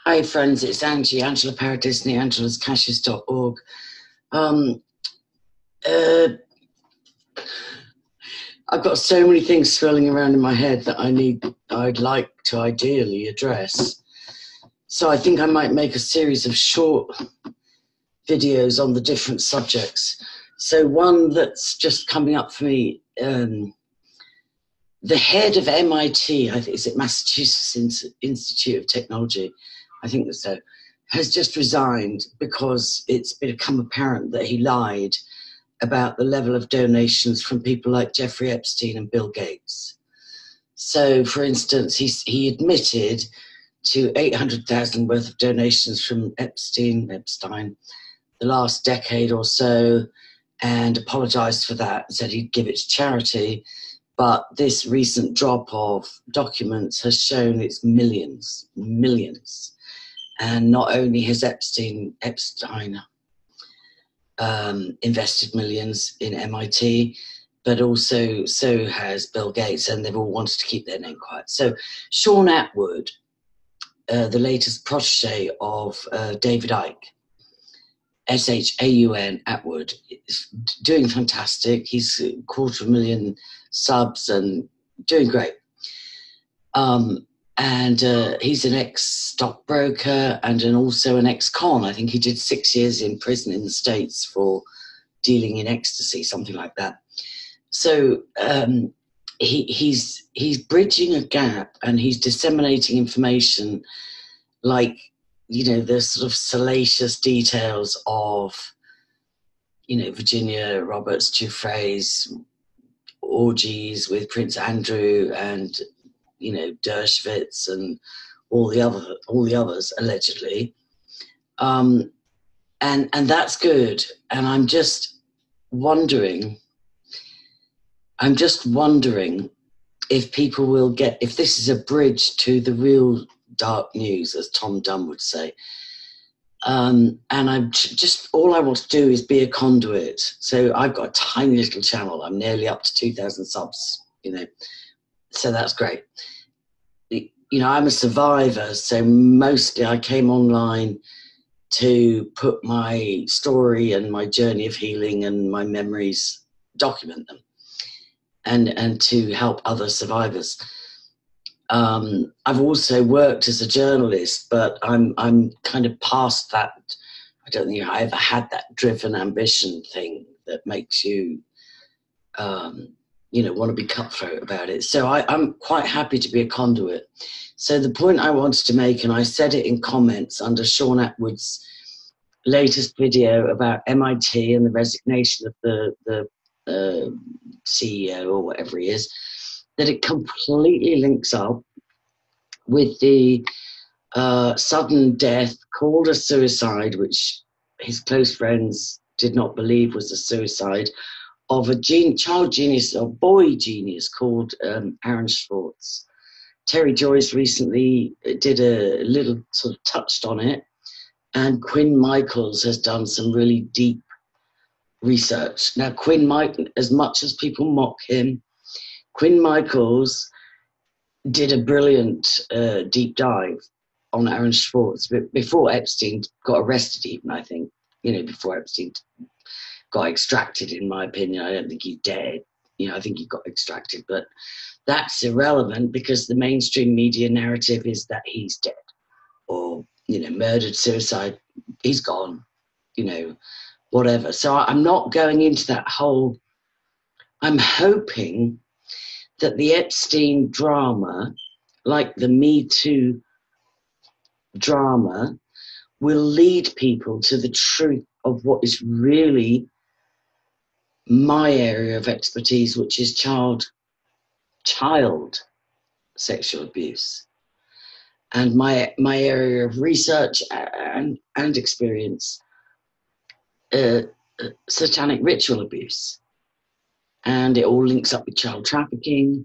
Hi friends, it's Angie, Angela Paradisney, angelascashes.org. I've got so many things swirling around in my head that I'd like to ideally address. So I think I might make a series of short videos on the different subjects. So one that's just coming up for me, the head of MIT, I think, is it Massachusetts Institute of Technology? I think so, has just resigned because it's become apparent that he lied about the level of donations from people like Jeffrey Epstein and Bill Gates. So, for instance, he admitted to 800,000 worth of donations from Epstein, the last decade or so, and apologized for that and said he'd give it to charity. But this recent drop of documents has shown it's millions. And not only has Epstein invested millions in MIT, but also so has Bill Gates, and they've all wanted to keep their name quiet. So Sean Atwood, the latest protege of David Icke, Shaun Atwood, is doing fantastic. He's 250,000 subs and doing great. And he's an ex-stockbroker and also an ex-con. I think he did 6 years in prison in the States for dealing in ecstasy, something like that. So he's bridging a gap, and he's disseminating information like, you know, the sort of salacious details of, you know, Virginia Roberts Giuffre's orgies with Prince Andrew and, you know, Dershowitz and all the others allegedly, and that's good. And I'm just wondering if people will get, if this is a bridge to the real dark news, as Tom Dunn would say. And I'm just, all I want to do is be a conduit. So I've got a tiny little channel. I'm nearly up to 2,000 subs, you know. So that's great. You know, I'm a survivor, so mostly I came online to put my story and my journey of healing and my memories, document them, and to help other survivors. I've also worked as a journalist, but I'm kind of past that. I don't think I ever had that driven ambition thing that makes you you know, want to be cutthroat about it. So I'm quite happy to be a conduit. So the point I wanted to make, and I said it in comments under Sean Atwood's latest video about MIT and the resignation of the CEO or whatever he is, that it completely links up with the sudden death called a suicide, which his close friends did not believe was a suicide, of a child genius or boy genius called Aaron Swartz. Terry Joyce recently did a little sort of touched on it, and Quinn Michaels has done some really deep research. Now, Quinn Michaels, as much as people mock him, Quinn Michaels did a brilliant deep dive on Aaron Swartz before Epstein got arrested, even, I think, you know, before Epstein got extracted, in my opinion. I don't think he's dead. You know, I think he got extracted, but that's irrelevant because the mainstream media narrative is that he's dead or, you know, murdered, suicide, he's gone, you know, whatever. So I'm not going into that whole, I'm hoping that the Epstein drama, like the Me Too drama, will lead people to the truth of what is really my area of expertise, which is child sexual abuse, and my area of research and experience, satanic ritual abuse, and it all links up with child trafficking,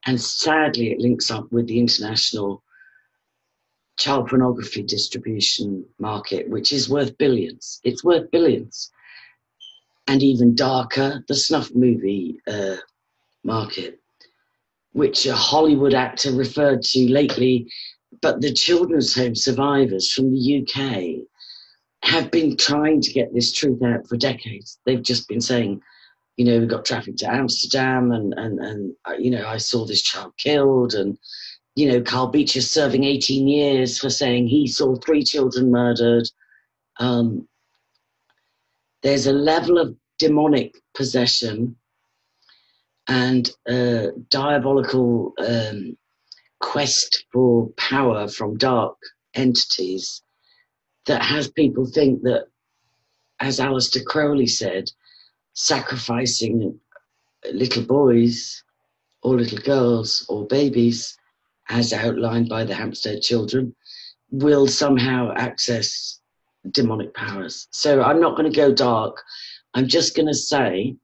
and sadly it links up with the international child pornography distribution market, which is worth billions. It's worth billions. And even darker, the snuff movie market, which a Hollywood actor referred to lately but the children's home survivors from the UK have been trying to get this truth out for decades. They've just been saying, you know, we got trafficked to Amsterdam, and you know, I saw this child killed, and you know, Carl Beach is serving 18 years for saying he saw 3 children murdered. There's a level of demonic possession and diabolical quest for power from dark entities that has people think that, as Aleister Crowley said, sacrificing little boys or little girls or babies, as outlined by the Hampstead children, will somehow access demonic powers. So I'm not going to go dark. I'm just going to say,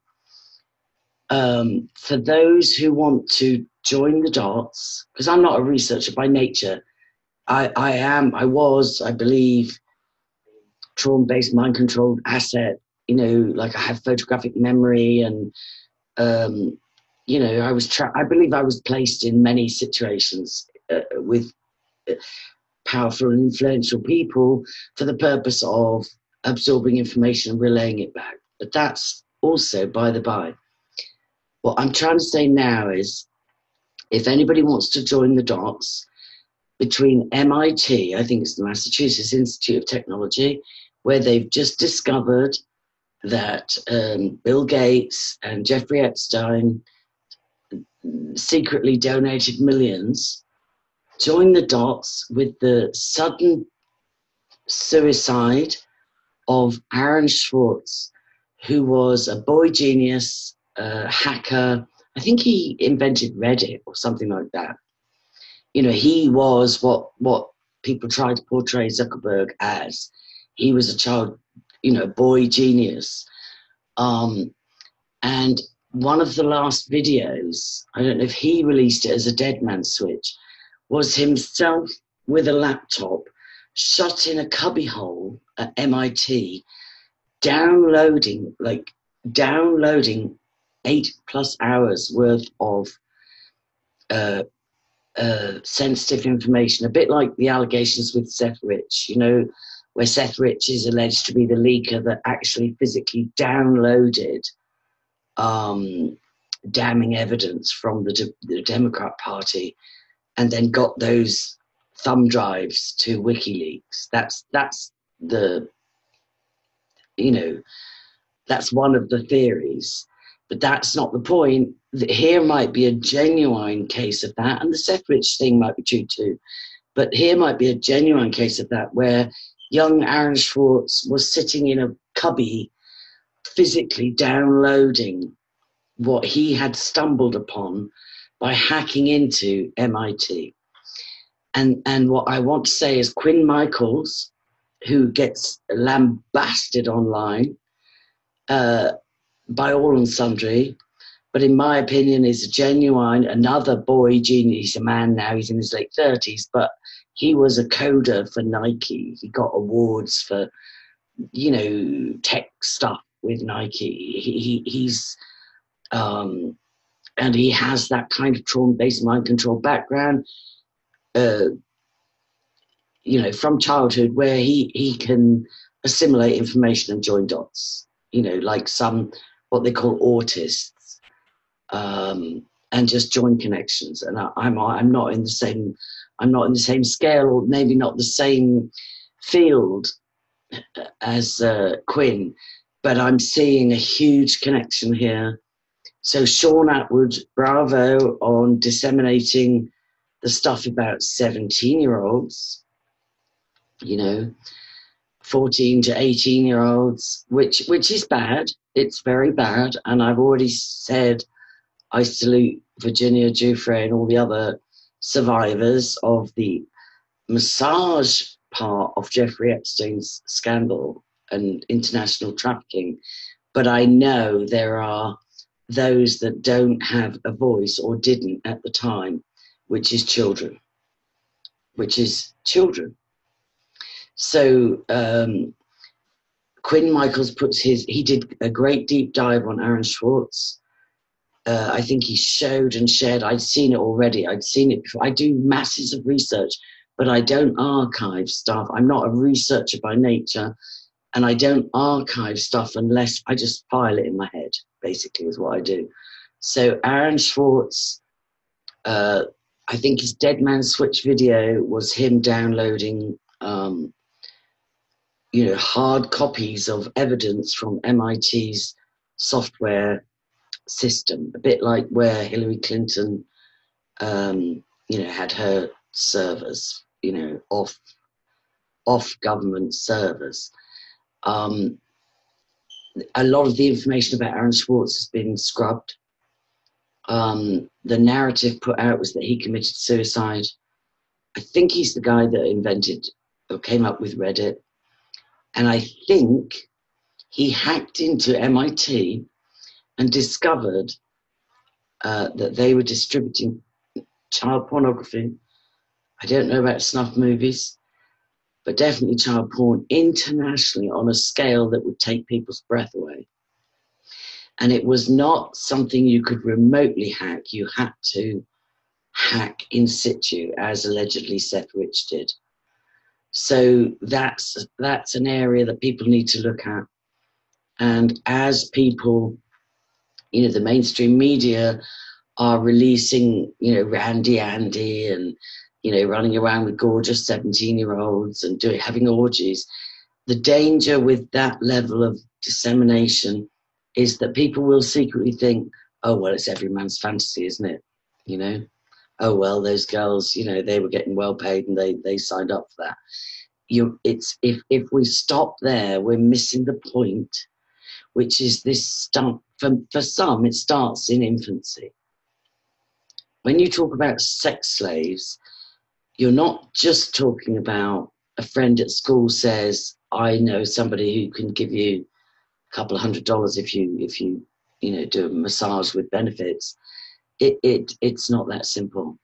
for those who want to join the dots, because I'm not a researcher by nature, I believe, trauma-based mind controlled asset, you know, like I have photographic memory, and you know, I believe I was placed in many situations with powerful and influential people for the purpose of absorbing information and relaying it back. But that's also by the by. What I'm trying to say now is, if anybody wants to join the dots between MIT, I think it's the Massachusetts Institute of Technology, where they've just discovered that Bill Gates and Jeffrey Epstein secretly donated millions, join the dots with the sudden suicide of Aaron Swartz, who was a boy genius, hacker. I think he invented Reddit or something like that. You know, he was what people try to portray Zuckerberg as. He was a child, you know, boy genius. And one of the last videos, I don't know if he released it as a dead man switch, was himself with a laptop shut in a cubbyhole at MIT, downloading 8+ hours worth of sensitive information, a bit like the allegations with Seth Rich, you know, where Seth Rich is alleged to be the leaker that actually physically downloaded damning evidence from the Democrat Party and then got those thumb drives to WikiLeaks. That's the, you know, that's one of the theories, but that's not the point. Here might be a genuine case of that, and the Seth Rich thing might be true too, but here might be a genuine case of that, where young Aaron Swartz was sitting in a cubby physically downloading what he had stumbled upon by hacking into MIT. And what I want to say is, Quinn Michaels, who gets lambasted online by all and sundry, but in my opinion is a genuine, another boy genius. He's a man now, he's in his late 30s, but he was a coder for Nike. He got awards for, you know, tech stuff with Nike. He's and he has that kind of trauma-based mind control background, you know, from childhood, where he can assimilate information and join dots, you know, like some, what they call autists, and just join connections. And I'm not in the same scale, or maybe not the same field as Quinn, but I'm seeing a huge connection here. So Sean Atwood, bravo on disseminating the stuff about 17-year-olds, you know, 14 to 18-year-olds, which is bad. It's very bad. And I've already said I salute Virginia Giuffre and all the other survivors of the massage part of Jeffrey Epstein's scandal and international trafficking. But I know there are those that don't have a voice, or didn't at the time, which is children. So Quinn Michaels he did a great deep dive on Aaron Swartz. I think he showed and shared, I'd seen it already, I'd seen it before. I do masses of research but I don't archive stuff. I'm not a researcher by nature, and I don't archive stuff unless I just file it in my head, basically, is what I do. So Aaron Swartz, I think his Dead Man Switch video was him downloading, hard copies of evidence from MIT's software system, a bit like where Hillary Clinton, had her servers, off government servers. A lot of the information about Aaron Swartz has been scrubbed. The narrative put out was that he committed suicide. I think he's the guy that invented or came up with Reddit. And I think he hacked into MIT and discovered that they were distributing child pornography. I don't know about snuff movies, but definitely child porn internationally on a scale that would take people's breath away. And it was not something you could remotely hack. You had to hack in situ, as allegedly Seth Rich did. So that's an area that people need to look at. And as people, the mainstream media are releasing, Randy Andy and, running around with gorgeous 17-year-olds and having orgies, the danger with that level of dissemination is that people will secretly think, oh, well, it's every man's fantasy, isn't it? Oh, well, those girls, they were getting well paid and they signed up for that. If we stop there, we're missing the point, which is this stuff. For some, it starts in infancy. When you talk about sex slaves, you're not just talking about a friend at school says, I know somebody who can give you a couple of $100 if you do a massage with benefits. It's not that simple.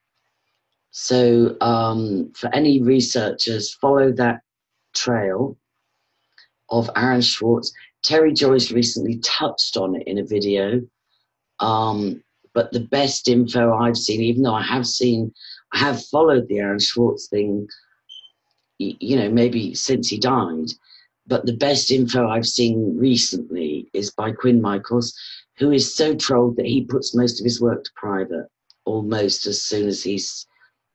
So for any researchers, follow that trail of Aaron Swartz. Terry Joyce recently touched on it in a video. But the best info I've seen, even though I have followed the Aaron Swartz thing, maybe since he died, but the best info I've seen recently is by Quinn Michaels, who is so trolled that he puts most of his work to private, almost as soon as he's,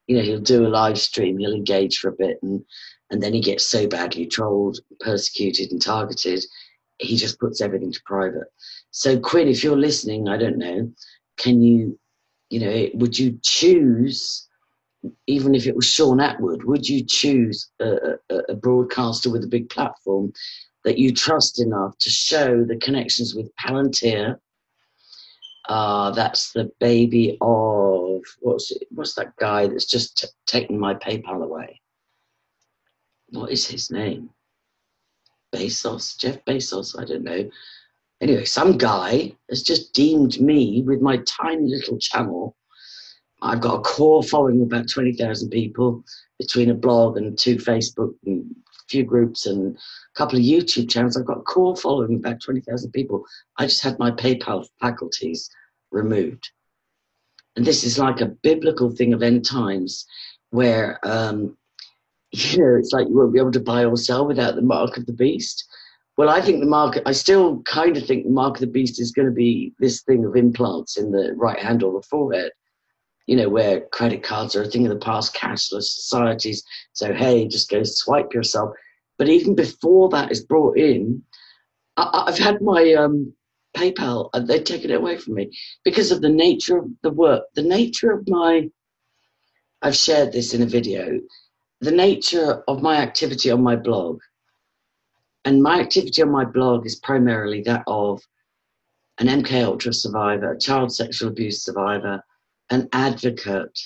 he'll do a live stream, he'll engage for a bit, and then he gets so badly trolled, persecuted and targeted, he just puts everything to private. So Quinn, if you're listening, I don't know, can you, would you choose, even if it was Sean Atwood, would you choose a broadcaster with a big platform that you trust enough to show the connections with Palantir? That's the baby of, what's that guy that's just taken my PayPal away? What is his name? Bezos, Jeff Bezos, I don't know. Anyway, some guy has just deemed me with my tiny little channel. I've got a core following of about 20,000 people between a blog and 2 Facebook and a few groups and a couple of YouTube channels. I've got a core following of about 20,000 people. I just had my PayPal faculties removed. And this is like a biblical thing of end times where, it's like you won't be able to buy or sell without the mark of the beast. Well, I still kind of think the mark of the beast is going to be this thing of implants in the right hand or the forehead, where credit cards are a thing of the past, cashless societies. So, hey, just go swipe yourself. But even before that is brought in, I've had my PayPal, they've taken it away from me because of the nature of the work, the nature of I've shared this in a video, the nature of my activity on my blog. And my activity on my blog is primarily that of an MK Ultra survivor, a child sexual abuse survivor, an advocate,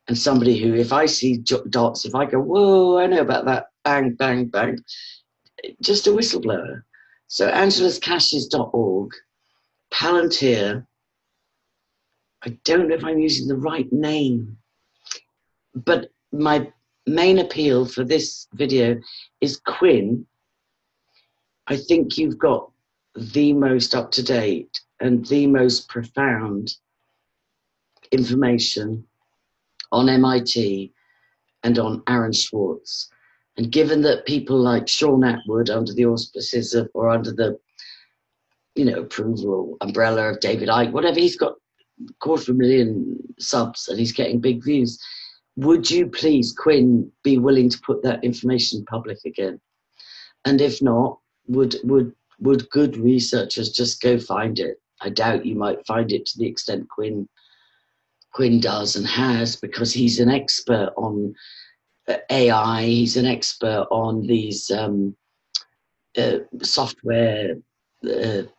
and somebody who, if I see dots, if I go, whoa, I know about that, bang, bang, bang, just a whistleblower. So angeluscashes.org, Palantir, I don't know if I'm using the right name, but my main appeal for this video is Quinn. I think you've got the most up-to-date and the most profound information on MIT and on Aaron Swartz. And given that people like Sean Atwood, under the auspices of, or under the, you know, approval or umbrella of David Icke, whatever, he's got 250,000 subs and he's getting big views. Would you please, Quinn, be willing to put that information public again? And if not, would good researchers just go find it? I doubt you might find it to the extent Quinn does and has, because he's an expert on AI. He's an expert on these software. The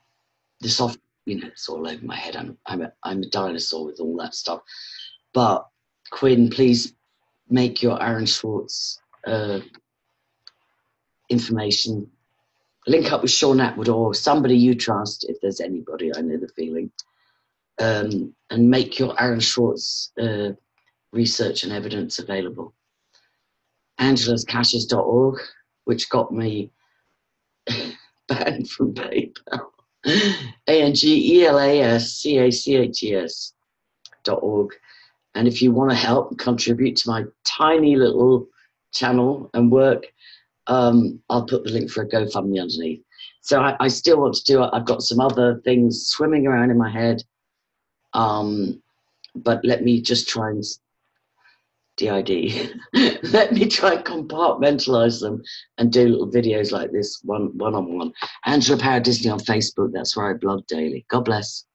soft, you know, it's all over my head. I'm a dinosaur with all that stuff. But Quinn, please make your Aaron Swartz information. Link up with Sean Atwood or somebody you trust, if there's anybody. I know the feeling. And make your Aaron Swartz research and evidence available. AngelasCashes.org, which got me banned from PayPal. AngelasCashes.org. And if you want to help and contribute to my tiny little channel and work, I'll put the link for a GoFundMe underneath. So I still want to do it. I've got some other things swimming around in my head. But let me just try and DID. Let me try and compartmentalize them and do little videos like this one-on-one. Angela Power Disney on Facebook. That's where I blog daily. God bless.